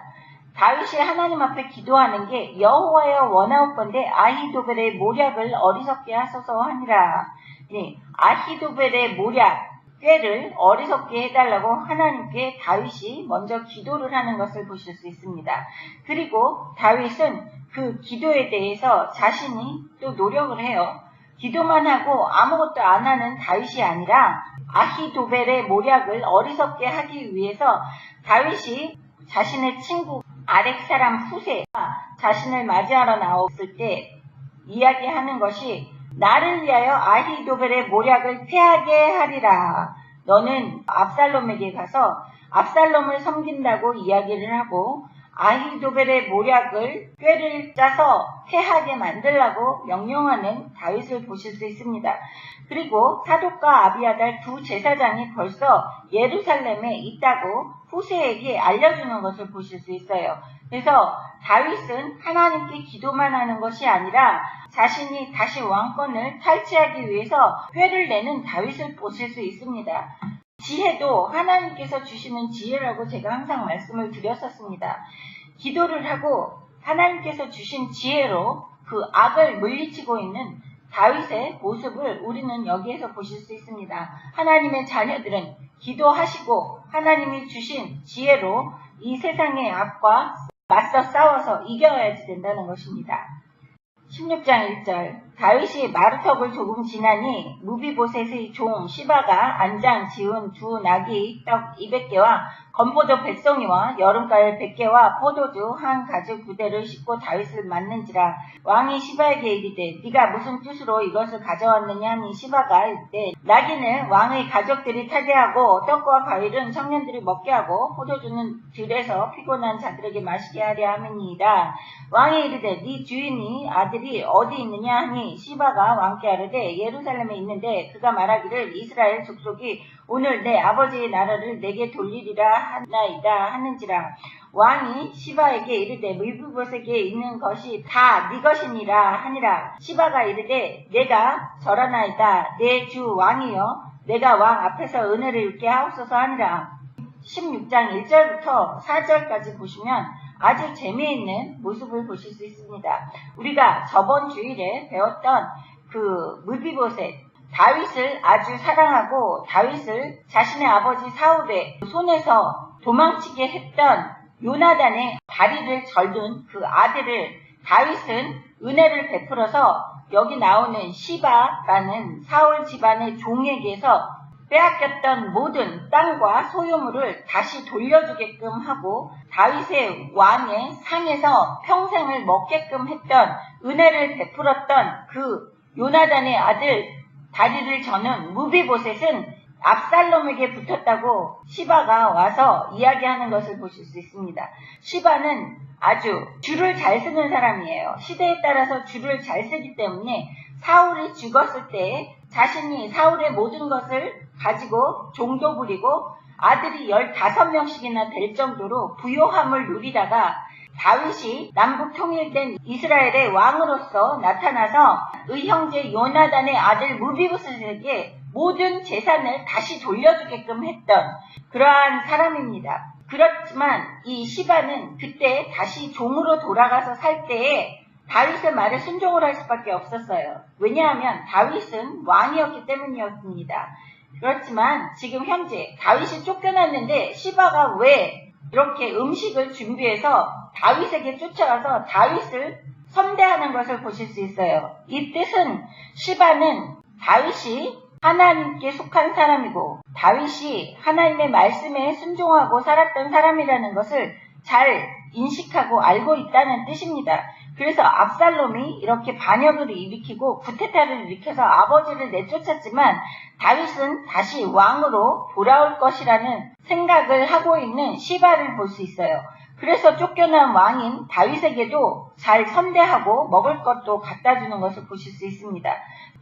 다윗이 하나님 앞에 기도하는 게 여호와여 원하옵건대 아히도벨의 모략을 어리석게 하소서 하니라. 네, 아히도벨의 모략 꾀를 어리석게 해달라고 하나님께 다윗이 먼저 기도를 하는 것을 보실 수 있습니다. 그리고 다윗은 그 기도에 대해서 자신이 또 노력을 해요. 기도만 하고 아무것도 안 하는 다윗이 아니라 아히도벨의 모략을 어리석게 하기 위해서 다윗이 자신의 친구 아렉 사람 후세가 자신을 맞이하러 나왔을 때 이야기하는 것이 나를 위하여 아히도벨의 모략을 패하게 하리라. 너는 압살롬에게 가서 압살롬을 섬긴다고 이야기를 하고 아히도벨의 모략을 꾀를 짜서 패하게 만들라고 명령하는 다윗을 보실 수 있습니다. 그리고 사독과 아비아달 두 제사장이 벌써 예루살렘에 있다고 후세에게 알려주는 것을 보실 수 있어요. 그래서 다윗은 하나님께 기도만 하는 것이 아니라 자신이 다시 왕권을 탈취하기 위해서 회를 내는 다윗을 보실 수 있습니다. 지혜도 하나님께서 주시는 지혜라고 제가 항상 말씀을 드렸었습니다. 기도를 하고 하나님께서 주신 지혜로 그 악을 물리치고 있는 다윗의 모습을 우리는 여기에서 보실 수 있습니다. 하나님의 자녀들은 기도하시고 하나님이 주신 지혜로 이 세상의 악과 맞서 싸워서 이겨야지 된다는 것입니다. 16장 1절 다윗이 마루턱을 조금 지나니 무비보셋의 종 시바가 안장 지은 두 나귀 떡 200개와 건포도 100송이와 여름가을 100개와 포도주 한 가죽 부대를 싣고 다윗을 맞는지라. 왕이 시바에게 이르되 네가 무슨 뜻으로 이것을 가져왔느냐 하니 시바가 이르되 나귀는 왕의 가족들이 타게하고 떡과 과일은 청년들이 먹게 하고 포도주는 들에서 피곤한 자들에게 마시게 하려 함이니이다. 왕이 이르되 네 주인이 아들이 어디 있느냐 하니 시바가 왕께 아뢰되 예루살렘에 있는데 그가 말하기를 이스라엘 족속이 오늘 내 아버지의 나라를 내게 돌리리라 하나이다 하는지라. 왕이 시바에게 이르되 무비보셋에게 있는 것이 다 네 것이니라 하니라. 시바가 이르되 내가 절하나이다. 내 주 왕이여 내가 왕 앞에서 은혜를 입게 하옵소서 하니라. 16장 1절부터 4절까지 보시면 아주 재미있는 모습을 보실 수 있습니다. 우리가 저번 주일에 배웠던 그 무비보셋, 다윗을 아주 사랑하고 다윗을 자신의 아버지 사울의 손에서 도망치게 했던 요나단의 다리를 절둔 그 아들을 다윗은 은혜를 베풀어서 여기 나오는 시바라는 사울 집안의 종에게서 빼앗겼던 모든 땅과 소유물을 다시 돌려주게끔 하고 다윗의 왕의 상에서 평생을 먹게끔 했던 은혜를 베풀었던 그 요나단의 아들 다리를 저는 무비보셋은 압살롬에게 붙었다고 시바가 와서 이야기하는 것을 보실 수 있습니다. 시바는 아주 줄을 잘 쓰는 사람이에요. 시대에 따라서 줄을 잘 쓰기 때문에 사울이 죽었을 때 자신이 사울의 모든 것을 가지고 종도 부리고 아들이 15명씩이나 될 정도로 부요함을 누리다가 다윗이 남북 통일된 이스라엘의 왕으로서 나타나서 의 형제 요나단의 아들 무비보셋에게 모든 재산을 다시 돌려주게끔 했던 그러한 사람입니다. 그렇지만 이 시바는 그때 다시 종으로 돌아가서 살 때에 다윗의 말에 순종을 할 수밖에 없었어요. 왜냐하면 다윗은 왕이었기 때문이었습니다. 그렇지만 지금 현재 다윗이 쫓겨났는데 시바가 왜 이렇게 음식을 준비해서 다윗에게 쫓아가서 다윗을 선대하는 것을 보실 수 있어요. 이 뜻은 시바는 다윗이 하나님께 속한 사람이고 다윗이 하나님의 말씀에 순종하고 살았던 사람이라는 것을 잘 인식하고 알고 있다는 뜻입니다. 그래서 압살롬이 이렇게 반역을 일으키고 쿠데타를 일으켜서 아버지를 내쫓았지만 다윗은 다시 왕으로 돌아올 것이라는 생각을 하고 있는 시바를 볼 수 있어요. 그래서 쫓겨난 왕인 다윗에게도 잘 선대하고 먹을 것도 갖다 주는 것을 보실 수 있습니다.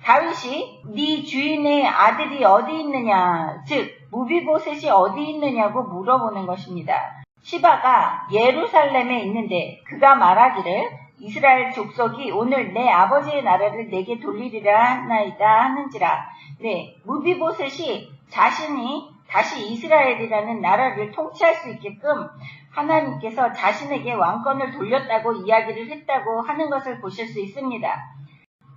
다윗이 네 주인의 아들이 어디 있느냐, 즉 무비보셋이 어디 있느냐고 물어보는 것입니다. 시바가 예루살렘에 있는데 그가 말하기를 이스라엘 족속이 오늘 내 아버지의 나라를 내게 돌리리라 하나이다 하는지라. 네, 무비보셋이 자신이 다시 이스라엘이라는 나라를 통치할 수 있게끔 하나님께서 자신에게 왕권을 돌렸다고 이야기를 했다고 하는 것을 보실 수 있습니다.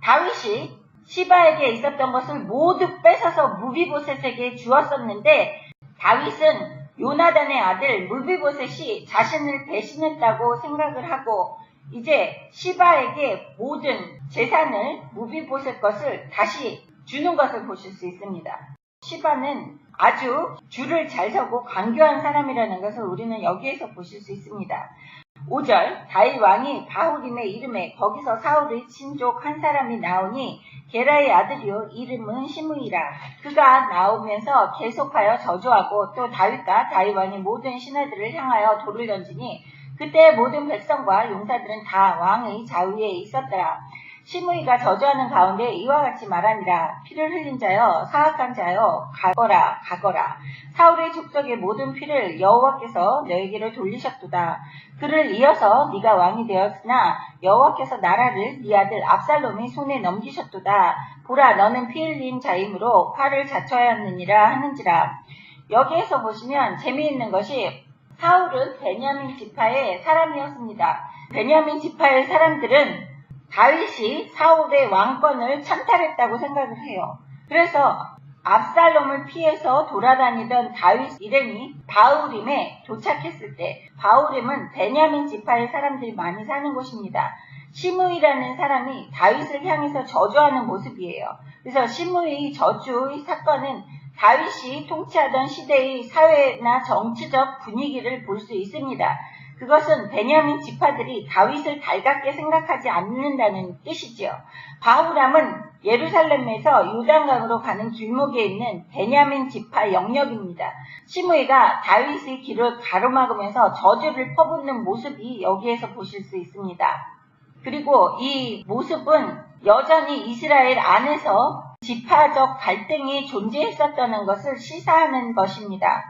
다윗이 시바에게 있었던 것을 모두 뺏어서 무비보셋에게 주었었는데 다윗은 요나단의 아들 무비보셋이 자신을 배신했다고 생각을 하고 이제 시바에게 모든 재산을 무비보셋 것을 다시 주는 것을 보실 수 있습니다. 시바는 아주 줄을 잘 서고 강교한 사람이라는 것을 우리는 여기에서 보실 수 있습니다. 5절 다윗 왕이 바후림의 이름에 거기서 사울의 친족 한 사람이 나오니 게라의 아들이요 이름은 시므이라. 그가 나오면서 계속하여 저주하고 또 다윗과 다윗 왕이 모든 신하들을 향하여 돌을 던지니 그때 모든 백성과 용사들은 다 왕의 좌우에 있었더라. 시므이가 저주하는 가운데 이와 같이 말하니라. 피를 흘린 자여 사악한 자여 가거라 가거라. 사울의 족속의 모든 피를 여호와께서 너에게로 돌리셨도다. 그를 이어서 네가 왕이 되었으나 여호와께서 나라를 네 아들 압살롬의 손에 넘기셨도다. 보라 너는 피 흘린 자이므로 화를 자초하였느니라 하는지라. 여기에서 보시면 재미있는 것이 사울은 베냐민 지파의 사람이었습니다. 베냐민 지파의 사람들은 다윗이 사울의 왕권을 찬탈했다고 생각을 해요. 그래서 압살롬을 피해서 돌아다니던 다윗 일행이 바후림에 도착했을 때 바후림은 베냐민 지파의 사람들이 많이 사는 곳입니다. 시므이라는 사람이 다윗을 향해서 저주하는 모습이에요. 그래서 시므이 저주의 사건은 다윗이 통치하던 시대의 사회나 정치적 분위기를 볼 수 있습니다. 그것은 베냐민 지파들이 다윗을 달갑게 생각하지 않는다는 뜻이지요. 바후람은 예루살렘에서 요단강으로 가는 길목에 있는 베냐민 지파 영역입니다. 시므이가 다윗의 길을 가로막으면서 저주를 퍼붓는 모습이 여기에서 보실 수 있습니다. 그리고 이 모습은 여전히 이스라엘 안에서 지파적 갈등이 존재했었다는 것을 시사하는 것입니다.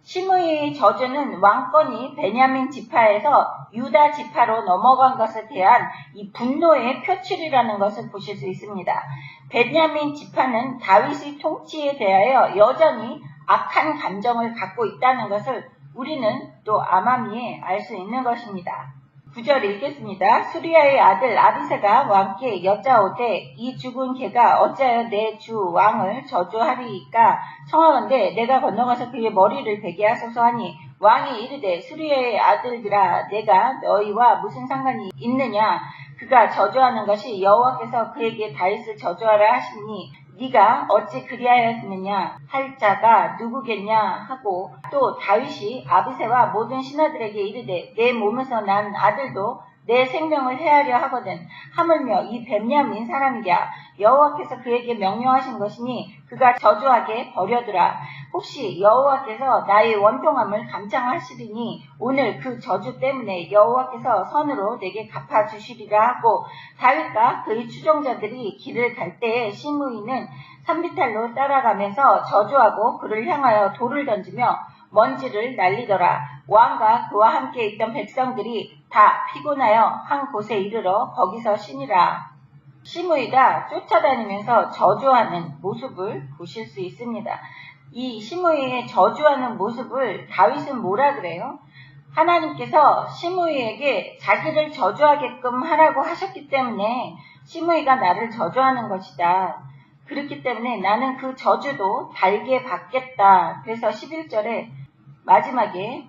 시므이의 저주는 왕권이 베냐민 지파에서 유다 지파로 넘어간 것에 대한 이 분노의 표출이라는 것을 보실 수 있습니다. 베냐민 지파는 다윗의 통치에 대하여 여전히 악한 감정을 갖고 있다는 것을 우리는 또 암암리에 알 수 있는 것입니다. 9절 읽겠습니다. 수리아의 아들 아비새가 왕께 여짜오되 이 죽은 개가 어찌하여 내 주 왕을 저주하리이까 청하건대 내가 건너가서 그의 머리를 베게 하소서 하니 왕이 이르되 수리아의 아들들아 내가 너희와 무슨 상관이 있느냐 그가 저주하는 것이 여호와께서 그에게 다윗을 저주하라 하시니 네가 어찌 그리하였느냐 할 자가 누구겠냐 하고 또 다윗이 아비새와 모든 신하들에게 이르되 내 몸에서 난 아들도 내 생명을 해하려 하거든 하물며 이 베냐민 사람이랴 여호와께서 그에게 명령하신 것이니 그가 저주하게 버려두라. 혹시 여호와께서 나의 원통함을 감창하시리니 오늘 그 저주 때문에 여호와께서 선으로 내게 갚아주시리라 하고 다윗과 그의 추종자들이 길을 갈 때에 시므이는 산비탈로 따라가면서 저주하고 그를 향하여 돌을 던지며 먼지를 날리더라. 왕과 그와 함께 있던 백성들이 다 피곤하여 한 곳에 이르러 거기서 쉬니라. 시므이가 쫓아다니면서 저주하는 모습을 보실 수 있습니다. 이 시므이의 저주하는 모습을 다윗은 뭐라 그래요? 하나님께서 시므이에게 자기를 저주하게끔 하라고 하셨기 때문에 시므이가 나를 저주하는 것이다. 그렇기 때문에 나는 그 저주도 달게 받겠다. 그래서 11절에 마지막에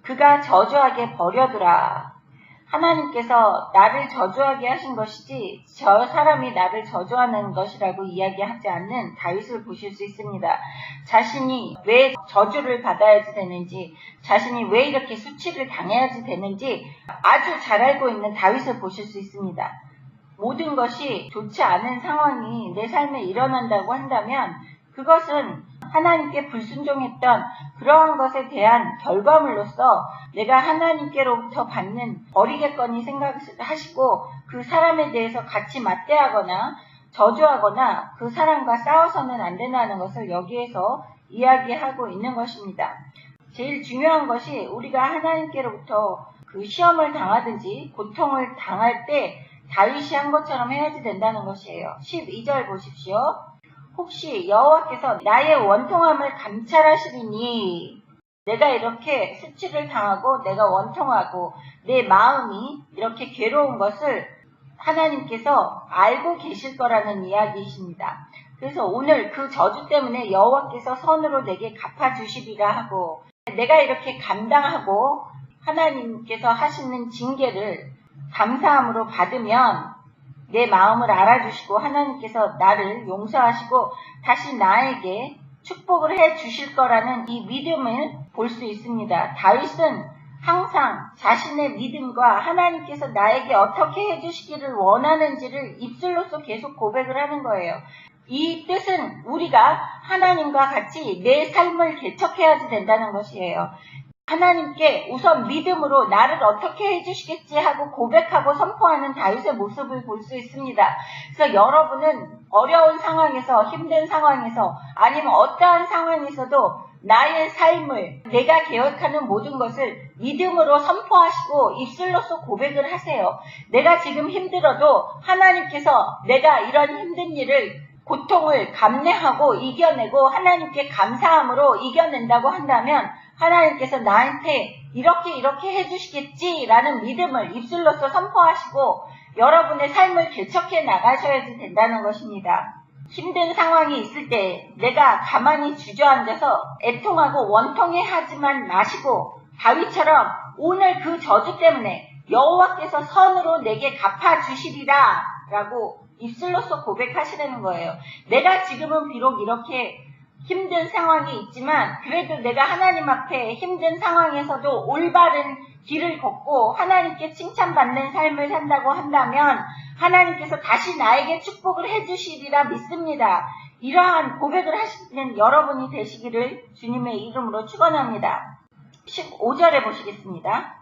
그가 저주하게 버려두라. 하나님께서 나를 저주하게 하신 것이지 저 사람이 나를 저주하는 것이라고 이야기하지 않는 다윗을 보실 수 있습니다. 자신이 왜 저주를 받아야지 되는지, 자신이 왜 이렇게 수치를 당해야지 되는지 아주 잘 알고 있는 다윗을 보실 수 있습니다. 모든 것이 좋지 않은 상황이 내 삶에 일어난다고 한다면 그것은 하나님께 불순종했던 그러한 것에 대한 결과물로서 내가 하나님께로부터 받는 버리겠거니 생각하시고 그 사람에 대해서 같이 맞대하거나 저주하거나 그 사람과 싸워서는 안 된다는 것을 여기에서 이야기하고 있는 것입니다. 제일 중요한 것이 우리가 하나님께로부터 그 시험을 당하든지 고통을 당할 때 다윗이 한 것처럼 해야지 된다는 것이에요. 12절 보십시오. 혹시 여호와께서 나의 원통함을 감찰하시리니 내가 이렇게 수치를 당하고 내가 원통하고 내 마음이 이렇게 괴로운 것을 하나님께서 알고 계실 거라는 이야기이십니다. 그래서 오늘 그 저주 때문에 여호와께서 선으로 내게 갚아주시리라 하고 내가 이렇게 감당하고 하나님께서 하시는 징계를 감사함으로 받으면 내 마음을 알아주시고 하나님께서 나를 용서하시고 다시 나에게 축복을 해 주실 거라는 이 믿음을 볼 수 있습니다. 다윗은 항상 자신의 믿음과 하나님께서 나에게 어떻게 해주시기를 원하는지를 입술로서 계속 고백을 하는 거예요. 이 뜻은 우리가 하나님과 같이 내 삶을 개척해야지 된다는 것이에요. 하나님께 우선 믿음으로 나를 어떻게 해주시겠지 하고 고백하고 선포하는 다윗의 모습을 볼 수 있습니다. 그래서 여러분은 어려운 상황에서 힘든 상황에서 아니면 어떠한 상황에서도 나의 삶을 내가 계획하는 모든 것을 믿음으로 선포하시고 입술로서 고백을 하세요. 내가 지금 힘들어도 하나님께서 내가 이런 힘든 일을 고통을 감내하고 이겨내고 하나님께 감사함으로 이겨낸다고 한다면 하나님께서 나한테 이렇게 해주시겠지라는 믿음을 입술로서 선포하시고 여러분의 삶을 개척해 나가셔야지 된다는 것입니다. 힘든 상황이 있을 때 내가 가만히 주저앉아서 애통하고 원통해하지만 마시고 다윗처럼 오늘 그 저주 때문에 여호와께서 선으로 내게 갚아주시리라 라고 입술로서 고백하시라는 거예요. 내가 지금은 비록 이렇게 힘든 상황이 있지만 그래도 내가 하나님 앞에 힘든 상황에서도 올바른 길을 걷고 하나님께 칭찬받는 삶을 산다고 한다면 하나님께서 다시 나에게 축복을 해주시리라 믿습니다. 이러한 고백을 하시는 여러분이 되시기를 주님의 이름으로 축원합니다. 15절에 보시겠습니다.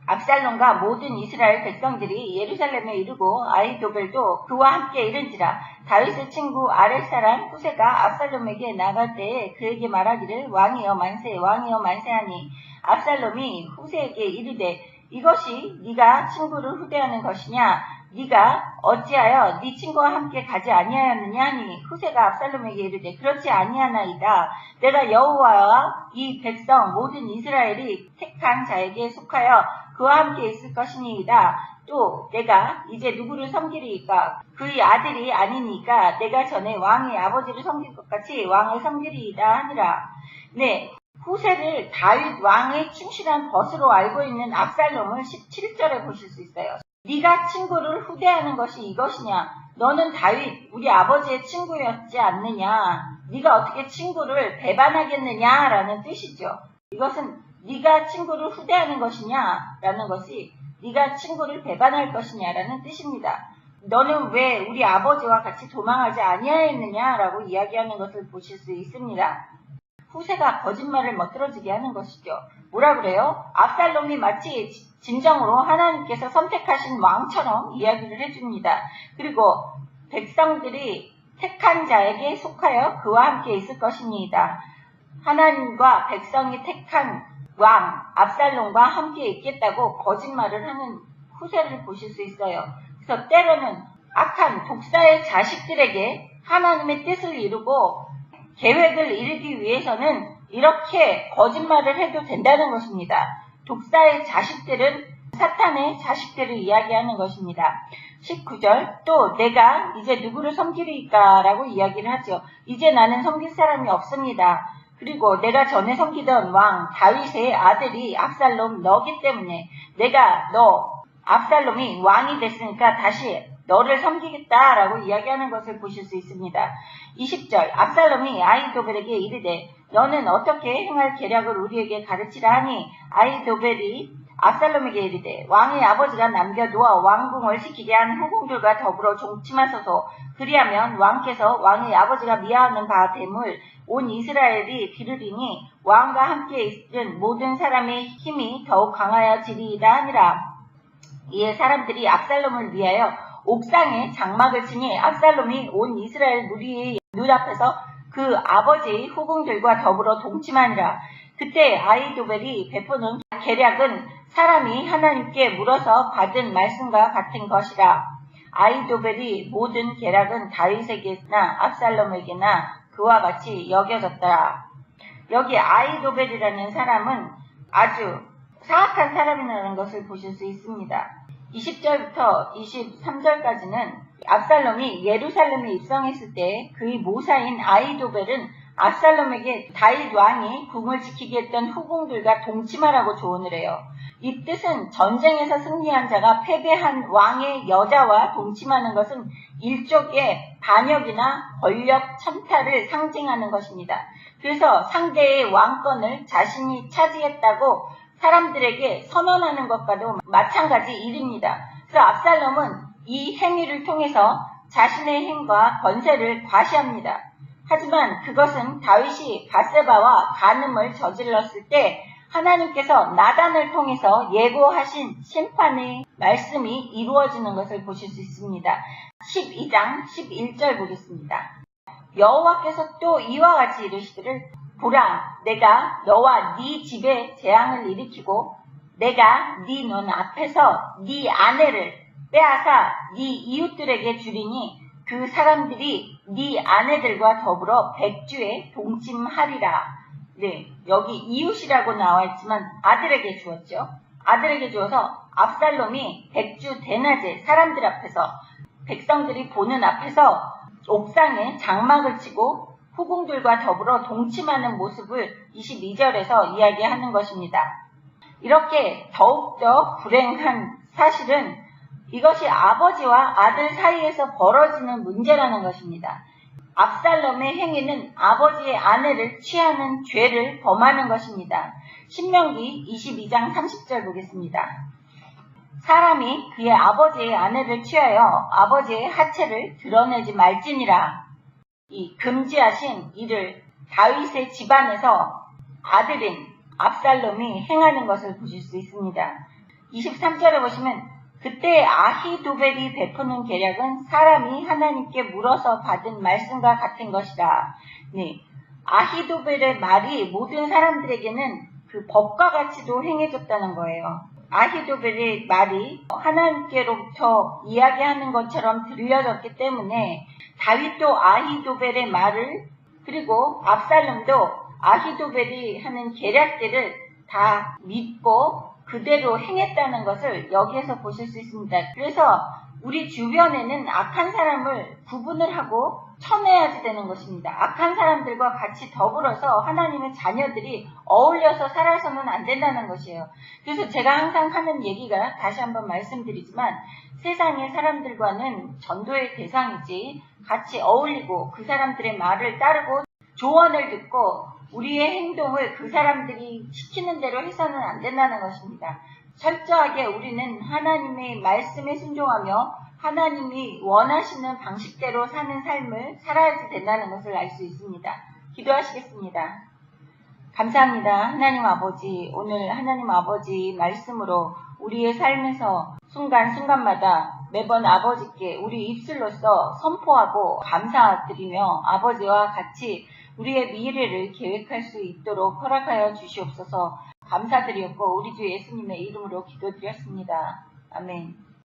압살롬과 모든 이스라엘 백성들이 예루살렘에 이르고 아히도벨도 그와 함께 이른지라. 다윗의 친구 아랫 사람 후세가 압살롬에게 나갈 때에 그에게 말하기를 왕이여 만세 왕이여 만세하니 압살롬이 후세에게 이르되 이것이 네가 친구를 후대하는 것이냐? 네가 어찌하여 네 친구와 함께 가지 아니하였느냐 하니 후세가 압살롬에게 이르되 그렇지 아니하나이다. 내가 여호와와 이 백성 모든 이스라엘이 택한 자에게 속하여 그와 함께 있을 것이니이다. 또 내가 이제 누구를 섬기리이까? 그의 아들이 아니니까 내가 전에 왕의 아버지를 섬길 것 같이 왕을 섬기리이다 하니라. 네, 후세를 다윗 왕의 충실한 벗으로 알고 있는 압살롬을 17절에 보실 수 있어요. 네가 친구를 후대하는 것이 이것이냐? 너는 다윗 우리 아버지의 친구였지 않느냐? 네가 어떻게 친구를 배반하겠느냐? 라는 뜻이죠. 이것은 네가 친구를 후대하는 것이냐? 라는 것이 네가 친구를 배반할 것이냐? 라는 뜻입니다. 너는 왜 우리 아버지와 같이 도망하지 아니하였느냐? 라고 이야기하는 것을 보실 수 있습니다. 후세가 거짓말을 멋들어지게 하는 것이죠. 뭐라 그래요? 압살롬이 마치 진정으로 하나님께서 선택하신 왕처럼 이야기를 해줍니다. 그리고 백성들이 택한 자에게 속하여 그와 함께 있을 것입니다. 하나님과 백성이 택한 왕 압살롬과 함께 있겠다고 거짓말을 하는 후세를 보실 수 있어요. 그래서 때로는 악한 독사의 자식들에게 하나님의 뜻을 이루고 계획을 이루기 위해서는 이렇게 거짓말을 해도 된다는 것입니다. 독사의 자식들은 사탄의 자식들을 이야기하는 것입니다. 19절 또 내가 이제 누구를 섬기리까 라고 이야기를 하죠. 이제 나는 섬길 사람이 없습니다. 그리고 내가 전에 섬기던 왕 다윗의 아들이 압살롬 너기 때문에 내가 압살롬이 왕이 됐으니까 다시 너를 섬기겠다라고 이야기하는 것을 보실 수 있습니다. 20절 압살롬이 아히도벨에게 이르되 너는 어떻게 행할 계략을 우리에게 가르치라 하니 아히도벨이 압살롬에게 이르되 왕의 아버지가 남겨두어 왕궁을 지키게 한 후궁들과 더불어 종침하소서. 그리하면 왕께서 왕의 아버지가 미워하는 바 됨을 온 이스라엘이 들으리니 왕과 함께 있은 모든 사람의 힘이 더욱 강하여지리이다 하니라. 이에 사람들이 압살롬을 위하여 옥상에 장막을 치니 압살롬이 온 이스라엘 무리의 눈앞에서 그 아버지의 후궁들과 더불어 동침하니라. 그때 아히도벨이 베푸는 계략은 사람이 하나님께 물어서 받은 말씀과 같은 것이라. 아히도벨이 모든 계략은 다윗에게나 압살롬에게나 그와 같이 여겨졌더라. 여기 아히도벨이라는 사람은 아주 사악한 사람이라는 것을 보실 수 있습니다. 20절부터 23절까지는 압살롬이 예루살렘에 입성했을 때 그의 모사인 아히도벨은 압살롬에게 다윗 왕이 궁을 지키게 했던 후궁들과 동침하라고 조언을 해요. 이 뜻은 전쟁에서 승리한 자가 패배한 왕의 여자와 동침하는 것은 일종의 반역이나 권력 천탈을 상징하는 것입니다. 그래서 상대의 왕권을 자신이 차지했다고 사람들에게 선언하는 것과도 마찬가지 일입니다. 그래서 압살롬은 이 행위를 통해서 자신의 힘과 권세를 과시합니다. 하지만 그것은 다윗이 밧세바와 간음을 저질렀을 때 하나님께서 나단을 통해서 예고하신 심판의 말씀이 이루어지는 것을 보실 수 있습니다. 12장 11절 보겠습니다. 여호와께서 또 이와 같이 이르시기를 보라 내가 너와 네 집에 재앙을 일으키고 내가 네 눈 앞에서 네 아내를 빼앗아 네 이웃들에게 주리니 그 사람들이 네 아내들과 더불어 백주에 동침하리라. 네, 여기 이웃이라고 나와 있지만 아들에게 주었죠. 아들에게 주어서 압살롬이 백주 대낮에 사람들 앞에서 백성들이 보는 앞에서 옥상에 장막을 치고 후궁들과 더불어 동침하는 모습을 22절에서 이야기하는 것입니다. 이렇게 더욱더 불행한 사실은 이것이 아버지와 아들 사이에서 벌어지는 문제라는 것입니다. 압살롬의 행위는 아버지의 아내를 취하는 죄를 범하는 것입니다. 신명기 22장 30절 보겠습니다. 사람이 그의 아버지의 아내를 취하여 아버지의 하체를 드러내지 말지니라. 이 금지하신 일을 다윗의 집안에서 아들인 압살롬이 행하는 것을 보실 수 있습니다. 23절에 보시면 그때 아히도벨이 베푸는 계략은 사람이 하나님께 물어서 받은 말씀과 같은 것이다. 네, 아히도벨의 말이 모든 사람들에게는 그 법과 같이도 행해졌다는 거예요. 아히도벨의 말이 하나님께로부터 이야기하는 것처럼 들려졌기 때문에 다윗도 아히도벨의 말을, 그리고 압살롬도 아히도벨이 하는 계략들을 다 믿고 그대로 행했다는 것을 여기에서 보실 수 있습니다. 그래서 우리 주변에는 악한 사람을 구분을 하고 쳐내야지 되는 것입니다. 악한 사람들과 같이 더불어서 하나님의 자녀들이 어울려서 살아서는 안 된다는 것이에요. 그래서 제가 항상 하는 얘기가, 다시 한번 말씀드리지만, 세상의 사람들과는 전도의 대상이지 같이 어울리고 그 사람들의 말을 따르고 조언을 듣고 우리의 행동을 그 사람들이 시키는 대로 해서는 안 된다는 것입니다. 철저하게 우리는 하나님의 말씀에 순종하며 하나님이 원하시는 방식대로 사는 삶을 살아야지 된다는 것을 알 수 있습니다. 기도하시겠습니다. 감사합니다. 하나님 아버지, 오늘 하나님 아버지 말씀으로 우리의 삶에서 순간순간마다 매번 아버지께 우리 입술로서 선포하고 감사드리며 아버지와 같이 우리의 미래를 계획할 수 있도록 허락하여 주시옵소서. 감사드렸고 우리 주 예수님의 이름으로 기도드렸습니다. 아멘.